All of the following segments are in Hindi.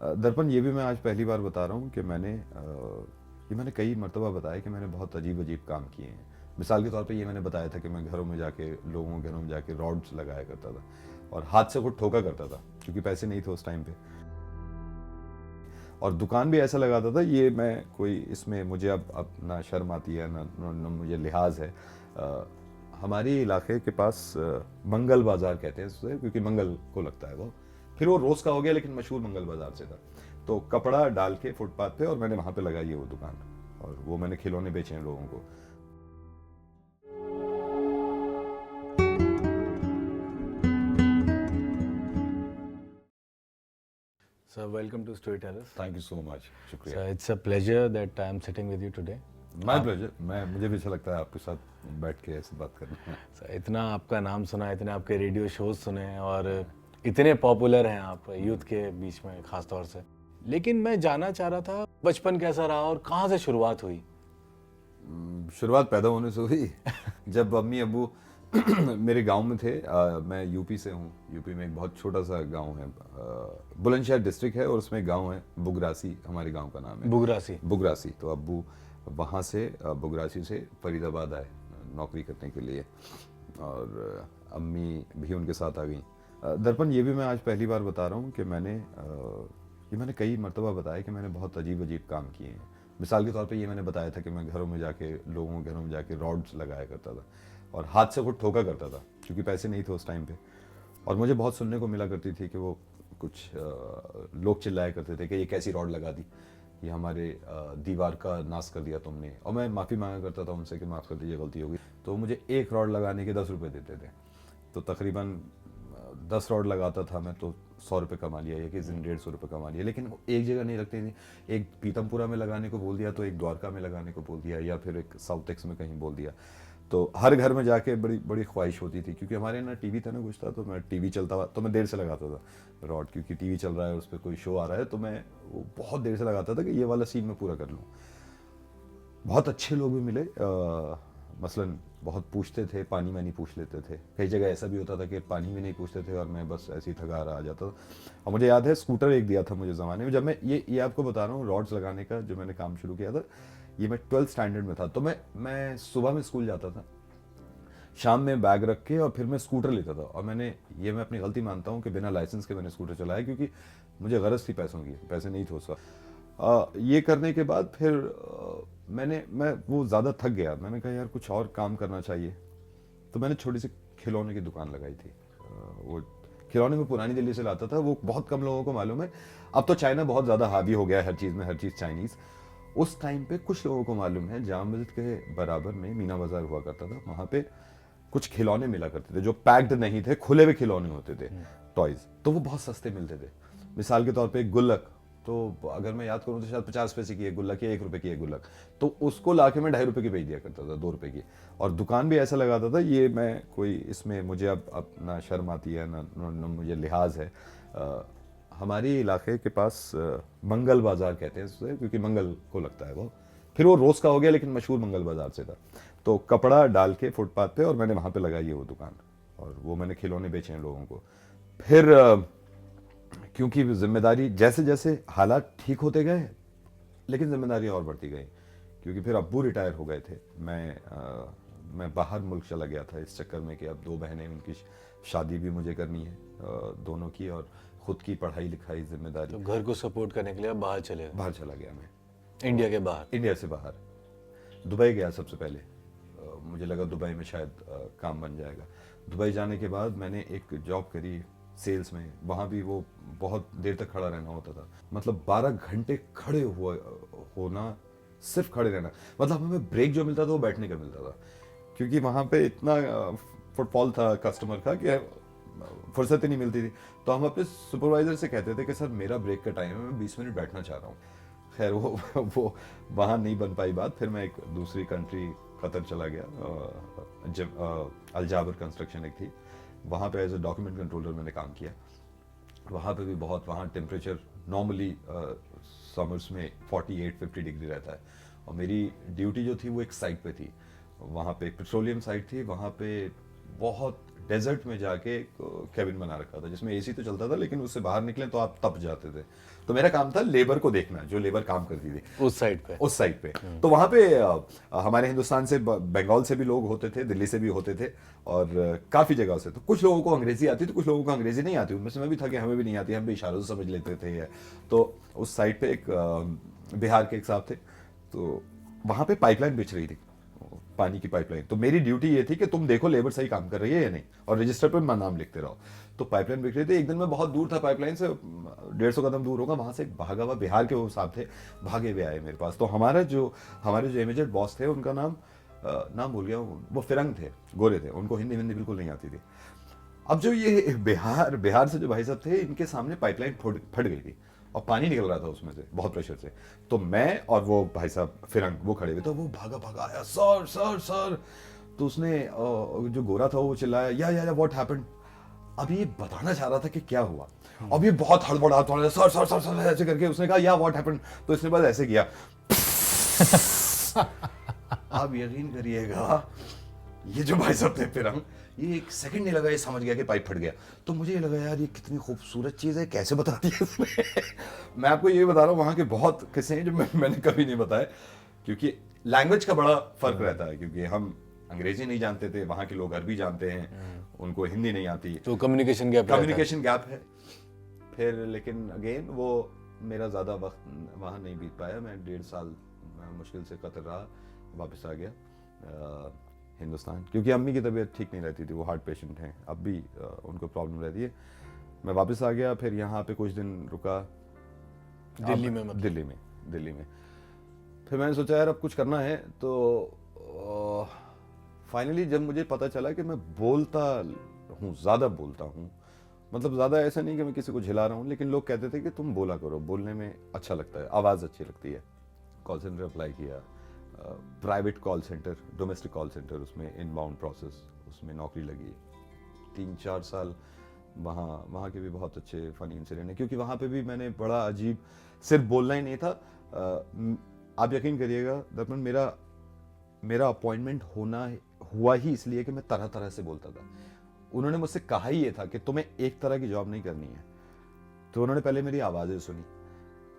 दरअसल ये भी मैं आज पहली बार बता रहा हूँ कि ये मैंने कई मर्तबा बताया कि मैंने बहुत अजीब अजीब काम किए हैं। मिसाल के तौर पे ये मैंने बताया था कि मैं घरों में जाके लोगों के घरों में जाके रॉड्स लगाया करता था और हाथ से खुद ठोका करता था क्योंकि पैसे नहीं थे उस टाइम पे। और दुकान भी ऐसा लगाता था, ये मैं कोई इसमें मुझे अब ना शर्म आती है ना मुझे लिहाज है। हमारे इलाके के पास मंगल बाजार कहते हैं उसे, क्योंकि मंगल को लगता है वो। फिर वो रोज का हो गया लेकिन मशहूर मंगल बाजार से था। तो कपड़ा डाल के फुटपाथ पे और मैंने वहां पे लगाई है वो दुकान, और वो मैंने खिलौने बेचे हैं लोगों को। So welcome to Storytellers. Thank you so much, शुक्रिया। So it's a pleasure that I am sitting with you today. My pleasure. मुझे भी अच्छा लगता है आपके साथ बैठ के ऐसे बात करना। So, इतना आपका नाम सुना, इतने आपके रेडियो शोज सुने और इतने पॉपुलर हैं आप यूथ के बीच में खास तौर से। लेकिन मैं जानना चाह रहा था बचपन कैसा रहा और कहाँ से शुरुआत हुई। शुरुआत पैदा होने से हुई जब अम्मी अब्बू मेरे गांव में थे। मैं यूपी से हूँ। यूपी में एक बहुत छोटा सा गांव है, बुलंदशहर डिस्ट्रिक्ट है, और उसमें एक गांव है बुगरासी, हमारे गांव का नाम है बुगरासी। बुगरासी। तो अब्बू वहाँ से बुगरासी से फरीदाबाद आए नौकरी करने के लिए, और अम्मी भी उनके साथ आ गई। दरअसल ये भी मैं आज पहली बार बता रहा हूँ कि ये मैंने कई मर्तबा बताया कि मैंने बहुत अजीब अजीब काम किए हैं। मिसाल के तौर पे ये मैंने बताया था कि मैं घरों में जाके लोगों के घरों में जाके रॉड्स लगाया करता था और हाथ से खुद ठोका करता था क्योंकि पैसे नहीं थे उस टाइम पे। और मुझे बहुत सुनने को मिला करती थी कि वो कुछ लोग चिल्लाया करते थे कि ये कैसी रॉड लगा दी, ये हमारे दीवार का नाश कर दिया तुमने। और मैं माफ़ी मांगा करता था उनसे कि माफ़ कर दीजिए, गलती हो गई। तो मुझे एक रॉड लगाने के 10 रुपये देते थे। तो तकरीबन 10 रॉड लगाता था मैं, तो 100 रुपये कमा लिया, या किसी दिन 150 रुपये कमा लिया। लेकिन वो एक जगह नहीं रखती थी। एक पीतमपुरा में लगाने को बोल दिया, तो एक द्वारका में लगाने को बोल दिया, या फिर एक साउथ एक्स में कहीं बोल दिया। तो हर घर में जाके बड़ी बड़ी ख्वाहिश होती थी, क्योंकि हमारे ना टीवी था ना कुछ था, तो मैं टीवी चलता हुआ तो मैं देर से लगाता था रॉड, क्योंकि टीवी चल रहा है उस पर कोई शो आ रहा है, तो मैं वो बहुत देर से लगाता था कि ये वाला सीन मैं पूरा कर लूँ। बहुत अच्छे लोग भी मिले, मसलन बहुत पूछते थे, पानी वानी पूछ लेते थे। कई जगह ऐसा भी होता था कि पानी भी नहीं पूछते थे और मैं बस ऐसे ही थका रहा आ जाता था। और मुझे याद है स्कूटर एक दिया था मुझे ज़माने में, जब मैं ये आपको बता रहा हूँ रॉड्स लगाने का जो मैंने काम शुरू किया था, ये मैं 12th स्टैंडर्ड में था। तो मैं सुबह में स्कूल जाता था, शाम में बैग रख के, और फिर मैं स्कूटर लेता था। और मैं अपनी गलती मानता हूँ कि बिना लाइसेंस के मैंने स्कूटर चलाया, क्योंकि मुझे गरज थी पैसों की, पैसे नहीं थे उसका। ये करने के बाद फिर मैं वो ज़्यादा थक गया। मैंने कहा यार कुछ और काम करना चाहिए, तो मैंने छोटी सी खिलौने की दुकान लगाई थी। वो खिलौने में पुरानी दिल्ली से लाता था, वो बहुत कम लोगों को मालूम है। अब तो चाइना बहुत ज़्यादा हावी हो गया है हर चीज़ में, हर चीज़ चाइनीज़। उस टाइम पे कुछ लोगों को मालूम है, जामा मस्जिद के बराबर में मीना बाजार हुआ करता था, वहाँ पे कुछ खिलौने मिला करते थे जो पैक्ड नहीं थे, खुले हुए खिलौने होते थे, टॉयज। तो वो बहुत सस्ते मिलते थे। मिसाल के तौर पे एक गुल्लक, तो अगर मैं याद करूं तो शायद 50 पैसे की एक गुल्लक या 1 रुपए की एक गुल्लक, तो उसको लाके मैं 2.5 रुपए की बेच दिया करता था, 2 रुपए की। और दुकान भी ऐसा लगाता था, ये मैं कोई इसमें मुझे अब ना शर्म आती है ना मुझे लिहाज है। हमारे इलाके के पास मंगल बाजार कहते हैं उसे, क्योंकि मंगल को लगता है वो। फिर वो रोज का हो गया लेकिन मशहूर मंगल बाजार से था। तो कपड़ा डाल के फुटपाथ पे और मैंने वहां पे लगाई है वो दुकान, और वो मैंने खिलौने बेचे हैं लोगों को। फिर क्योंकि जिम्मेदारी जैसे जैसे हालात ठीक होते गए, लेकिन जिम्मेदारी और बढ़ती गई, क्योंकि फिर अब्बू रिटायर हो गए थे। मैं बाहर मुल्क चला गया था इस चक्कर में कि अब 2 बहनें, उनकी शादी भी मुझे करनी है, दोनों की, और खुद की पढ़ाई लिखाई जिम्मेदारी। तो घर को सपोर्ट करने के लिए आप बाहर चले गए? बाहर चला गया मैं, इंडिया के बाहर? इंडिया से बाहर। दुबई गया सबसे पहले। मुझे लगा दुबई में शायद काम बन जाएगा। दुबई जाने के बाद मैंने एक जॉब करी सेल्स में। वहाँ भी वो बहुत देर तक खड़ा रहना होता था, मतलब 12 घंटे खड़े हुआ होना, सिर्फ खड़े रहना। मतलब हमें ब्रेक जो मिलता था वो बैठने का मिलता था, क्योंकि वहाँ पे इतना फुटफॉल था कस्टमर का कि फुर्सत ही नहीं मिलती थी। तो हम अपने सुपरवाइजर से कहते थे कि सर मेरा ब्रेक का टाइम है, मैं 20 मिनट बैठना चाह रहा हूँ। खैर वो वहाँ नहीं बन पाई बात। फिर मैं एक दूसरी कंट्री कतर चला गया, जब अलजाबर कंस्ट्रक्शन एक थी, वहाँ पे एज ए डॉक्यूमेंट कंट्रोलर मैंने काम किया। वहाँ पे भी बहुत, वहाँ टेम्परेचर नॉर्मली समर्स में 48-50 डिग्री रहता है, और मेरी ड्यूटी जो थी वो एक साइट पे थी। वहाँ पे एक पेट्रोलियम साइट थी, वहाँ पे बहुत डेजर्ट में जाके एक कैबिन बना रखा था जिसमें एसी तो चलता था, लेकिन उससे बाहर निकले तो आप तप जाते थे। तो मेरा काम था लेबर को देखना, जो लेबर काम करती थी उस साइड पे। उस साइड पे। तो वहां पे हमारे हिंदुस्तान से, बंगाल से भी लोग होते थे, दिल्ली से भी होते थे, और काफी जगह से। तो कुछ लोगों को अंग्रेजी आती थी, कुछ लोगों को अंग्रेजी नहीं आती। उनमें से मैं भी था कि हमें भी नहीं आती, हम भी इशारों से समझ लेते थे। तो उस साइड पे एक बिहार के एक साहब थे, तो वहां पे पाइपलाइन बिछ रही थी, पानी की पाइपलाइन। तो मेरी ड्यूटी ये थी कि तुम देखो लेबर सही काम कर रही है या नहीं, और रजिस्टर पर नाम लिखते रहो। तो पाइपलाइन बिक रही थी। एक दिन मैं बहुत दूर था, पाइपलाइन से 150 कदम दूर होगा, वहां से एक भागा हुआ बिहार के वो साहब थे, भागे हुए आए मेरे पास। तो हमारे जो इमीडिएट बॉस थे, उनका नाम भूल गया, वो फिरंग थे, गोरे थे, उनको हिंदी बिल्कुल नहीं आती थी। अब जो ये बिहार से जो भाई साहब थे, इनके सामने पाइपलाइन फट गई थी और पानी निकल रहा था उसमें से बहुत प्रेशर से। तो मैं और वो भाई साहब फिरंग वो खड़े हुए, तो वो भागा आया, सर सर सर। तो उसने जो गोरा था वो चिल्लाया, या व्हाट हैपेंड। अब ये बताना चाह रहा था कि क्या हुआ। अब ये बहुत हड़बड़ाता, सर सर सर सर ऐसे करके उसने कहा, या व्हाट हैपेंड। तो इसने बस ऐसे किया। आप यकीन करिएगा, ये जो भाई साहब थे फिरंग, ये एक सेकंड नहीं लगा, ये समझ गया कि पाइप फट गया। तो मुझे ये लगा, यार ये कितनी खूबसूरत चीज है, कैसे बता दी इसने। मैं आपको ये बता रहा हूँ, वहाँ के बहुत किस्से हैं जो मैंने कभी नहीं बताए, क्योंकि लैंग्वेज का बड़ा फर्क रहता है। क्योंकि हम अंग्रेजी नहीं जानते थे, वहाँ के लोग अरबी जानते हैं, उनको हिंदी नहीं आती, तो कम्युनिकेशन गैप है। फिर लेकिन अगेन वो मेरा ज़्यादा वक्त वहाँ नहीं बीत पाया। मैं 1.5 साल मुश्किल से कतर रहा, वापस आ गया हिंदुस्तान, क्योंकि अम्मी की तबीयत ठीक नहीं रहती थी, वो हार्ट पेशेंट हैं, अब भी उनको प्रॉब्लम रहती है। मैं वापस आ गया, फिर यहाँ पे कुछ दिन रुका दिल्ली में, मतलब दिल्ली में। फिर मैंने सोचा यार अब कुछ करना है। तो फाइनली जब मुझे पता चला कि मैं बोलता हूँ, ज़्यादा बोलता हूँ, मतलब ज़्यादा ऐसा नहीं कि मैं किसी को झिला रहा हूँ, लेकिन लोग कहते थे कि तुम बोला करो, बोलने में अच्छा लगता है, आवाज़ अच्छी लगती है। कॉल सेंटर अप्लाई किया, private call centre, domestic call centre, उसमें इनबाउंड प्रोसेस, उसमें नौकरी लगी। 3-4 साल वहाँ के भी बहुत अच्छे फनी इंसिडेंट हैं, क्योंकि वहाँ पे भी मैंने बड़ा अजीब, सिर्फ बोलना ही नहीं था। आप यकीन करिएगा दर्पण, मेरा अपॉइंटमेंट हुआ ही इसलिए कि मैं तरह तरह से बोलता था। उन्होंने मुझसे कहा ही ये था कि तुम्हें एक तरह की जॉब नहीं करनी है। तो उन्होंने पहले मेरी आवाज़ें सुनी,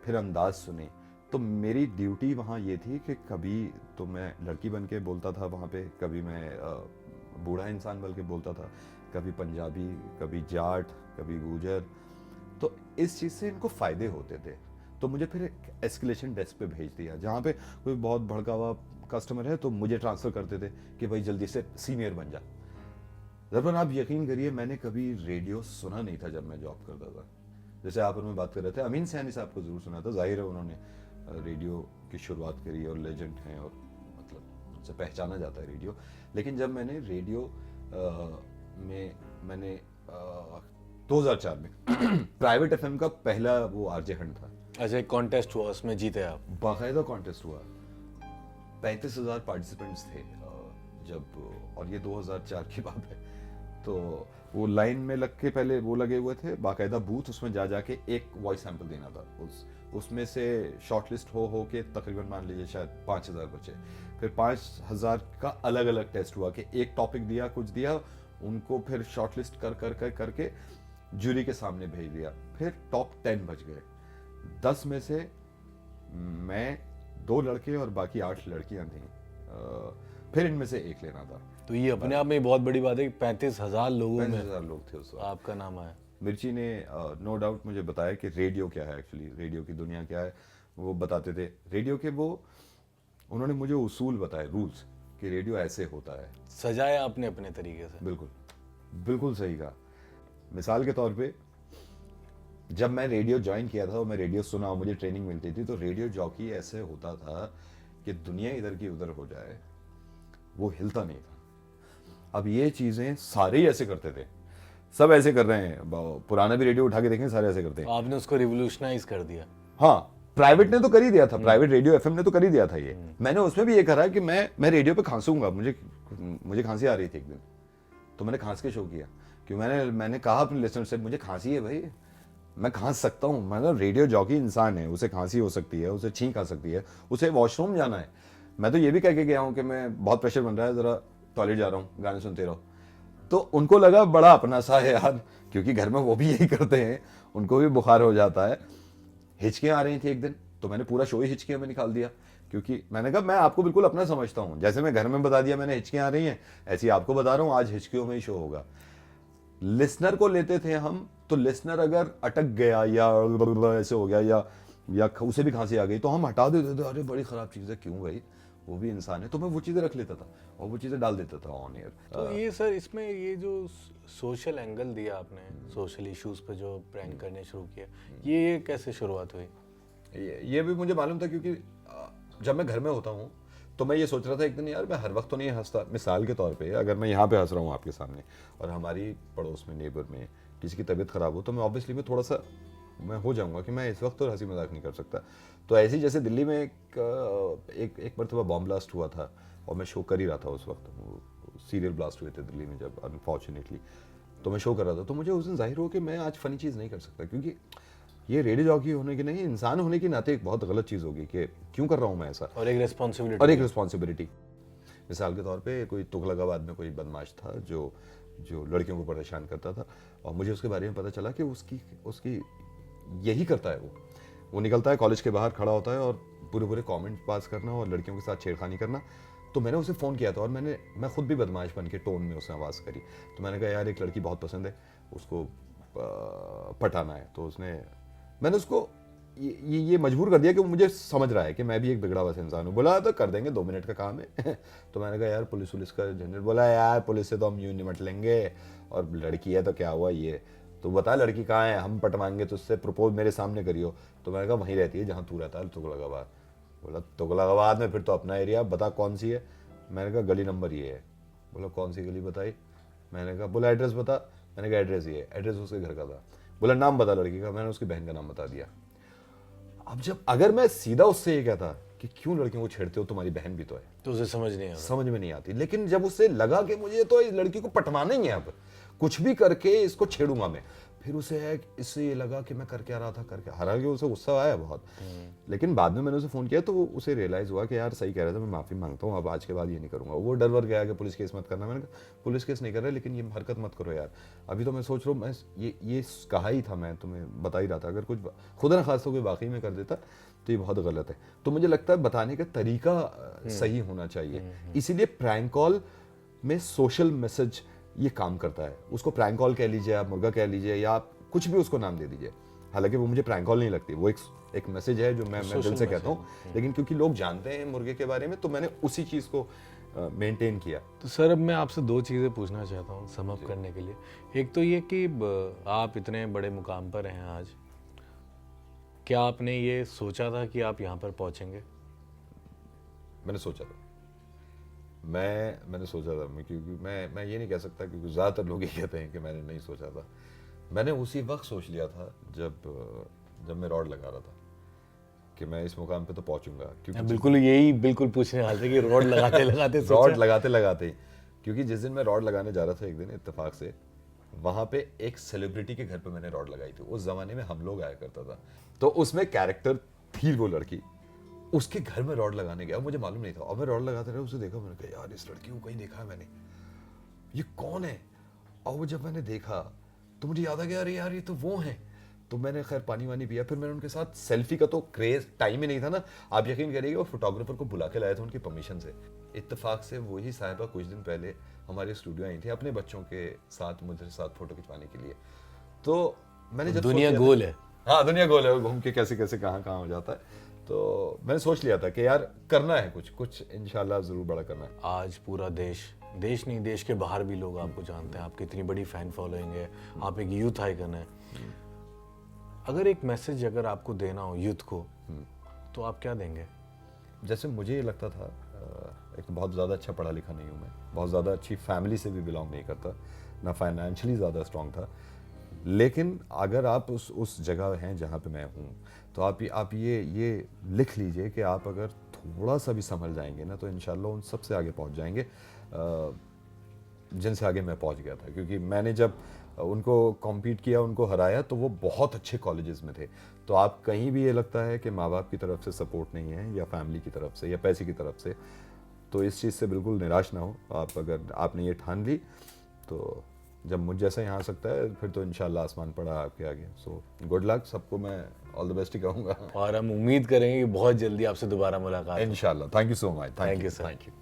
फिर अंदाज सुने। तो मेरी ड्यूटी वहाँ ये थी कि कभी तो मैं लड़की बन के बोलता था वहाँ पे, कभी मैं बूढ़ा इंसान बन के बोलता था, कभी पंजाबी, कभी जाट, कभी गुजर। तो इस चीज़ से इनको फ़ायदे होते थे। तो मुझे फिर एक एस्केलेशन डेस्क पे भेज दिया, जहाँ पे कोई बहुत भड़का हुआ कस्टमर है तो मुझे ट्रांसफ़र करते थे कि भाई जल्दी से सीनियर बन जा। जब आप यकीन करिए, मैंने कभी रेडियो सुना नहीं था जब मैं जॉब करता था। जैसे आप और मैं बात कर रहे थे, अमीन सैनी साहब को ज़रूर सुना था, जाहिर है उन्होंने रेडियो की शुरुआत करी और लेजेंड हैं, और मतलब उनसे पहचाना जाता है रेडियो। लेकिन जब मैंने रेडियो में 2004 में प्राइवेट एफएम का पहला वो आरजे हंट था। अच्छा, एक कॉन्टेस्ट हुआ, उसमें जीते आप? बाकायदा कॉन्टेस्ट हुआ, 35,000 पार्टिसिपेंट्स थे जब, और ये 2004 की बात है। तो वो लाइन में लग के पहले वो लगे हुए थे, बाकायदा बूथ, उसमें जा के एक वॉइस सैंपल देना था। उसमें से शॉर्टलिस्ट हो के तकरीबन मान लीजिए शायद 5,000 बचे। फिर 5,000 का अलग अलग टेस्ट हुआ कि एक टॉपिक दिया, कुछ दिया, उनको फिर शॉर्टलिस्ट करके जूरी के सामने भेज दिया। फिर टॉप 10 बच गए। 10 में से मैं 2 लड़के और बाकी 8 लड़कियां थीं। फिर इनमें से एक लेना था। तो ये अपने आप में बहुत बड़ी बात है कि 35,000 लोगों में 35,000 लोग थे उस वक्त। आपका नाम आया। मिर्ची ने नो डाउट मुझे बताया कि रेडियो क्या है, एक्चुअली रेडियो की दुनिया क्या है, वो बताते थे रेडियो के। उन्होंने मुझे उसूल बताए, रूल्स, कि रेडियो ऐसे होता है। सजाया आपने अपने तरीके से। बिल्कुल सही कहा। मिसाल के तौर पे जब मैं रेडियो ज्वाइन किया था और मैं रेडियो सुना और मुझे ट्रेनिंग मिलती थी, तो रेडियो जॉकी ऐसे होता था कि दुनिया इधर की उधर हो जाए, वो हिलता नहीं था। अब ये चीज़ें सारे ही ऐसे करते थे, सब ऐसे कर रहे हैं। पुराना भी रेडियो उठा के देखें, सारे ऐसे करते हैं। आपने उसको रिवोल्यूशनाइज कर दिया। हाँ, प्राइवेट ने तो कर ही दिया था, प्राइवेट रेडियो एफएम ने तो कर ही दिया था ये। मैंने उसमें भी ये करा कि मैं रेडियो पे खांसूंगा। मुझे खांसी आ रही थी एक दिन, तो मैंने खांस के शो किया। क्यों? मैंने कहा अपने लिसनर से, मुझे खांसी है भाई, मैं खांस सकता हूँ। मतलब रेडियो जॉकी इंसान है, उसे खांसी हो सकती है, उसे छींक आ सकती है, उसे वॉशरूम जाना है। मैं तो ये भी कह के गया हूँ कि मैं बहुत प्रेशर बन रहा है, जरा टॉयलेट जा रहा हूँ, गाने सुनते रहो। तो उनको लगा बड़ा अपना सा है यार, क्योंकि घर में वो भी यही करते हैं, उनको भी बुखार हो जाता है। हिचकियां आ रही थी एक दिन, तो मैंने पूरा शो ही हिचकियों में निकाल दिया, क्योंकि मैंने कहा मैं आपको बिल्कुल अपना समझता हूँ, जैसे मैं घर में बता दिया मैंने हिचकियां आ रही हैं, ऐसे ही आपको बता रहा हूँ, आज हिचकियों में ही शो होगा। लिसनर को लेते थे हम, तो लिसनर अगर अटक गया या ऐसे हो गया या उसे भी खांसी आ गई, तो हम हटा देते थे, अरे बड़ी खराब चीज़ है, क्यों भाई, वो भी इंसान है। तो मैं वो चीज़ें रख लेता था और वो चीज़ें डाल देता था ऑन एयर। तो ये सर, इसमें ये जो सोशल एंगल दिया आपने, सोशल इश्यूज पे जो प्रैंक करने शुरू किया, ये कैसे शुरुआत हुई? ये भी मुझे मालूम था, क्योंकि जब मैं घर में होता हूँ तो मैं ये सोच रहा था एक दिन, यार मैं हर वक्त तो नहीं हंसता। मिसाल के तौर पे अगर मैं यहाँ पे हंस रहा हूँ आपके सामने, और हमारी पड़ोस में, नेबर में किसी की तबीयत खराब हो, तो मैं ऑब्वियसली मैं थोड़ा सा मैं हो जाऊंगा कि मैं इस वक्त तो हंसी मजाक नहीं कर सकता। तो ऐसे ही जैसे दिल्ली में एक मरतबा बॉम्ब ब्लास्ट हुआ था, और मैं शो कर ही रहा था उस वक्त, सीरियल ब्लास्ट हुए थे दिल्ली में जब, अनफॉर्चुनेटली, तो मैं शो कर रहा था। तो मुझे उस दिन जाहिर हो कि मैं आज फनी चीज़ नहीं कर सकता, क्योंकि ये रेडियो जॉकी होने की नहीं, इंसान होने के नाते एक बहुत गलत चीज़ होगी कि क्यों कर रहा हूँ मैं ऐसा, और एक रिस्पॉन्सिबिलिटी। और एक रिस्पॉन्सिबिलिटी। मिसाल के तौर पे कोई तुगलकाबाद में कोई बदमाश था जो जो लड़कियों को परेशान करता था, और मुझे उसके बारे में पता चला कि उसकी यही करता है। वो निकलता है कॉलेज के बाहर, खड़ा होता है और पूरे पूरे कमेंट पास करना और लड़कियों के साथ छेड़खानी करना। तो मैंने उसे फ़ोन किया था, और मैं खुद भी बदमाश बन के टोन में उसने आवाज़ करी। तो मैंने कहा यार एक लड़की बहुत पसंद है, उसको पटाना है। तो मैंने उसको ये मजबूर कर दिया कि वो मुझे समझ रहा है कि मैं भी एक बिगड़ा हुआ इंसान हूँ। बोला तो कर देंगे, 2 मिनट का काम है। तो मैंने कहा यार पुलिस का झंझट। बोला यार पुलिस से तो हम यूँ निमट लेंगे, और लड़की है तो क्या हुआ, ये तो बता लड़की कहाँ है, हम पटवाएंगे, तो उससे प्रपोज मेरे सामने करियो। तो मैंने कहा वहीं रहती है जहाँ तू रहता है, तुगलकाबाद। बोला तुगलकाबाद में फिर तो अपना एरिया, बता कौन सी है। मैंने कहा गली नंबर ये है। बोला कौन सी गली बताई। मैंने कहा, बोला एड्रेस बता। मैंने कहा एड्रेस ये है। एड्रेस उसके घर का था। बोला नाम बता लड़की का। मैंने उसकी बहन का नाम बता दिया। अब अगर मैं सीधा उससे ये कहता कि क्यों लड़कियों को छेड़ते हो, तुम्हारी बहन भी तो है, तो उसे समझ नहीं आता। समझ में नहीं आती। लेकिन जब उससे लगा कि मुझे तो इस लड़की को पटवाना ही है, अब कुछ भी करके इसको छेड़ूंगा मैं, फिर उसे है, इससे ये लगा कि मैं कर क्या रहा था, करके, हालांकि उसे गुस्सा आया बहुत। लेकिन बाद में मैंने उसे फ़ोन किया तो उसे रियलाइज़ हुआ कि यार सही कह रहा था, मैं माफ़ी मांगता हूँ, अब आज के बाद ये नहीं करूँगा। वो डर वर गया कि पुलिस केस मत करना। मैंने कहा पुलिस केस नहीं कर रहा, लेकिन ये हरकत मत करो यार। अभी तो मैं सोच रहा हूँ, मैं ये कहा ही था, मैं तुम्हें बता ही रहा था, अगर कुछ खुदा न खास कोई वाकई में कर देता तो ये बहुत गलत है। तो मुझे लगता है बताने का तरीका सही होना चाहिए। इसीलिए प्रैंक कॉल में सोशल मैसेज ये काम करता है। उसको प्रैंक कॉल कह लीजिए, आप मुर्गा कह लीजिए, या आप कुछ भी उसको नाम दे दीजिए। हालांकि वो मुझे प्रैंक कॉल नहीं लगती, वो एक मैसेज है जो मैं दिल से कहता हूँ। लेकिन क्योंकि लोग जानते हैं मुर्गे के बारे में, तो मैंने उसी चीज़ को मेंटेन किया। तो सर अब मैं आपसे 2 चीज़ें पूछना चाहता हूँ सम अप करने के लिए। एक तो ये कि आप इतने बड़े मुकाम पर हैं आज, क्या आपने ये सोचा था कि आप यहाँ पर पहुँचेंगे? मैंने सोचा था, मैंने सोचा था, क्योंकि मैं ये नहीं कह सकता, क्योंकि ज़्यादातर लोग ये कहते हैं कि मैंने नहीं सोचा था। मैंने उसी वक्त सोच लिया था जब मैं रॉड लगा रहा था कि मैं इस मुकाम पे तो पहुंचूंगा। क्योंकि बिल्कुल पूछने वाले थे कि रॉड लगाते लगाते रॉड लगाते लगाते, क्योंकि जिस दिन मैं रॉड लगाने जा रहा था एक दिन इत्तेफाक से, वहां पे एक सेलिब्रिटी के घर पे मैंने रॉड लगाई थी। उस जमाने में हम लोग आया करता था, तो उसमें कैरेक्टर थी वो लड़की, उसके घर में रॉड लगाने गया, मुझे मालूम नहीं था। और मैं रॉड लगाते रहा, उसे देखा, मैंने कहा यार इस लड़की को कहीं देखा है मैंने, ये कौन है। और वो जब मैंने देखा तो मुझे याद आ गया, अरे यार ये तो वो हैं। तो मैंने खैर पानी वानी पिया, फिर मैंने उनके साथ सेल्फी का तो क्रेज, टाइम ही नहीं था ना। आप यकीन करिएगा, वो फोटोग्राफर को बुला के लाया था उनकी परमिशन से। इत्तेफाक से वही साहिबा कुछ दिन पहले हमारे स्टूडियो आई थी अपने बच्चों के साथ, मुझे साथ फोटो खिंचवाने के लिए। तो मैंने जब दुनिया गोल है। हाँ दुनिया गोल है, घूम के कैसे कैसे कहाँ कहाँ हो जाता है। तो मैंने सोच लिया था कि यार करना है कुछ इंशाल्लाह जरूर बड़ा करना है। आज पूरा देश नहीं, देश के बाहर भी लोग आपको जानते हैं, आपकी इतनी बड़ी फैन फॉलोइंग है, आप एक यूथ आइकन है। अगर एक मैसेज अगर आपको देना हो यूथ को, तो आप क्या देंगे? जैसे मुझे ये लगता था, एक तो बहुत ज़्यादा अच्छा पढ़ा लिखा नहीं हूँ मैं, बहुत ज़्यादा अच्छी फैमिली से भी बिलोंग नहीं करता, ना फाइनेंशियली ज़्यादा स्ट्रॉन्ग था। लेकिन अगर आप उस जगह हैं जहाँ पे मैं हूँ, तो आप ये लिख लीजिए कि आप अगर थोड़ा सा भी संभल जाएंगे ना, तो इंशाल्लाह उन सबसे आगे पहुँच जाएंगे जिनसे आगे मैं पहुँच गया था। क्योंकि मैंने जब उनको कॉम्पीट किया, उनको हराया, तो वो बहुत अच्छे कॉलेजेस में थे। तो आप कहीं भी ये लगता है कि माँ बाप की तरफ से सपोर्ट नहीं है, या फैमिली की तरफ से, या पैसे की तरफ से, तो इस चीज़ से बिल्कुल निराश ना हो। आप अगर आपने ये ठान ली, तो जब मुझ जैसा यहाँ आ सकता है फिर तो इंशाल्लाह आसमान पड़ा आपके आगे। सो गुड लक सबको, मैं ऑल द बेस्ट ही कहूँगा। और हम उम्मीद करेंगे कि बहुत जल्दी आपसे दोबारा मुलाकात हो। इंशाल्लाह। Thank you so much. Thank you, sir. Thank you.